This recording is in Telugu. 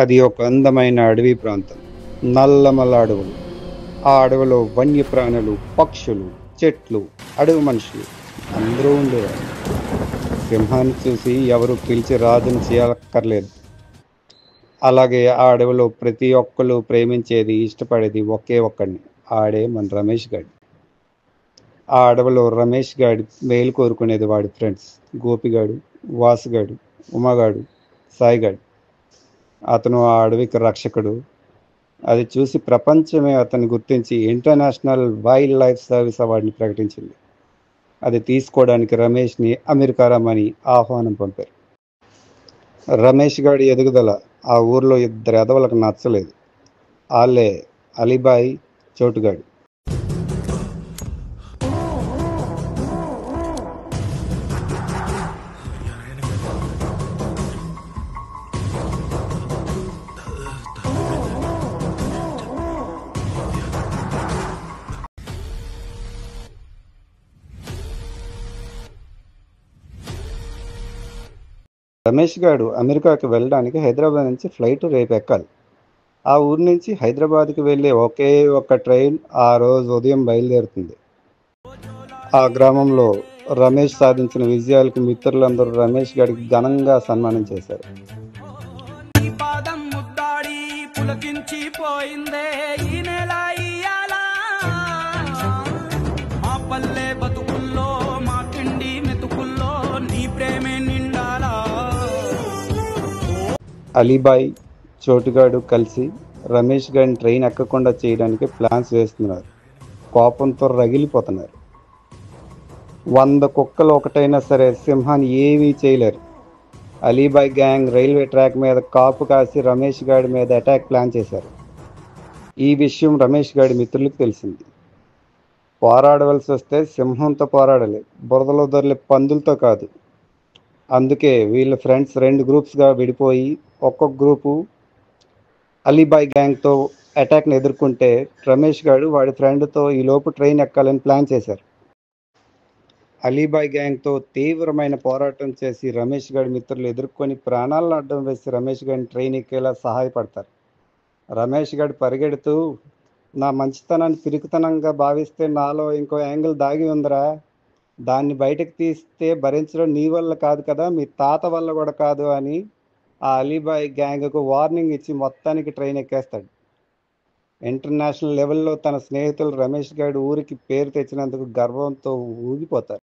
అది ఒక అందమైన అడవి ప్రాంతం. నల్లమల్ల అడవులు. ఆ అడవిలో వన్యప్రాణులు, పక్షులు, చెట్లు, అడవి మనుషులు అందరూ ఉండేవారు. సింహాన్ని చూసి ఎవరు పిలిచి రాజుని చేయక్కర్లేదు. అలాగే ఆ అడవిలో ప్రతి ఒక్కళ్ళు ప్రేమించేది, ఇష్టపడేది ఒకే ఒక్కడిని. ఆడే మన రమేష్ గాడు. ఆ అడవిలో రమేష్ గాడి మేలు కోరుకునేది వాడి ఫ్రెండ్స్ గోపిగాడు, వాసుగాడు, ఉమాగాడు, సాయిగాడు. అతను ఆ అడవికి రక్షకుడు. అది చూసి ప్రపంచమే అతన్ని గుర్తించి ఇంటర్నేషనల్ వైల్డ్ లైఫ్ సర్వీస్ అవార్డుని ప్రకటించింది. అది తీసుకోవడానికి రమేష్ని అమెరికా రమ్మని ఆహ్వానం పంపారు. రమేష్ గాడి ఎదుగుదల ఆ ఊర్లో ఇద్దరు ఎదవలకు నచ్చలేదు. వాళ్ళే అలీబాయి, చోటుగాడు. రమేష్ గాడు అమెరికాకి వెళ్ళడానికి హైదరాబాద్ నుంచి ఫ్లైట్ రేపు ఎక్కాలి. ఆ ఊరు నుంచి హైదరాబాద్కి వెళ్ళే ఒకే ఒక్క ట్రైన్ ఆ రోజు ఉదయం బయలుదేరుతుంది. ఆ గ్రామంలో రమేష్ సాధించిన విజయాలకు మిత్రులందరూ రమేష్ గారికి ఘనంగా సన్మానం చేశారు. ఈ పాదం ముద్దాడి పులకించిపోయిందే ఈ నెల ఇయ్యాల మా పల్లె బతుకుల్లో మా తిండి మెతుకుల్లో నీ ప్రేమే నిండాలా. అలీబాయ్, చోటుగాడు కలిసి రమేష్ గారిని ట్రైన్ ఎక్కకుండా చేయడానికి ప్లాన్స్ వేస్తున్నారు. కోపంతో రగిలిపోతున్నారు. 100 కుక్కలు ఒకటైనా సరే సింహాన్ని ఏమీ చేయలేరు. అలీబాయ్ గ్యాంగ్ రైల్వే ట్రాక్ మీద కాపు కాసి రమేష్ గాడి మీద అటాక్ ప్లాన్ చేశారు. ఈ విషయం రమేష్ గాడి మిత్రులకు తెలిసింది. పోరాడవలసి వస్తే సింహంతో పోరాడాలి, బురదలో దొర్లే పందులతో కాదు. అందుకే వీళ్ళ ఫ్రెండ్స్ 2 గ్రూప్స్గా విడిపోయి ఒక్కొక్క గ్రూపు అలీబాయ్ గ్యాంగ్తో అటాక్ని ఎదుర్కొంటే రమేష్ గాడు వాడి ఫ్రెండ్తో ఈలోపు ట్రైన్ ఎక్కాలని ప్లాన్ చేశారు. అలీబాయ్ గ్యాంగ్తో తీవ్రమైన పోరాటం చేసి రమేష్ గాడి మిత్రులు ఎదుర్కొని ప్రాణాలను అడ్డం వేసి రమేష్ గారిని ట్రైన్ ఎక్కేలా సహాయపడతారు. రమేష్ గారు పరిగెడుతూ, నా మంచితనాన్ని పిరికితనంగా భావిస్తే నాలో ఇంకో యాంగిల్ దాగి ఉందిరా, దాన్ని బయటకు తీస్తే భరించడం నీ వల్ల కాదు కదా, మీ తాత వల్ల కూడా కాదు అని ఆ అలీబాయ్ గ్యాంగ్కు వార్నింగ్ ఇచ్చి మొత్తానికి ట్రైన్ ఎక్కేస్తాడు. ఇంటర్నేషనల్ లెవెల్లో తన స్నేహితులు రమేష్ గారి ఊరికి పేరు తెచ్చినందుకు గర్వంతో ఊగిపోతారు.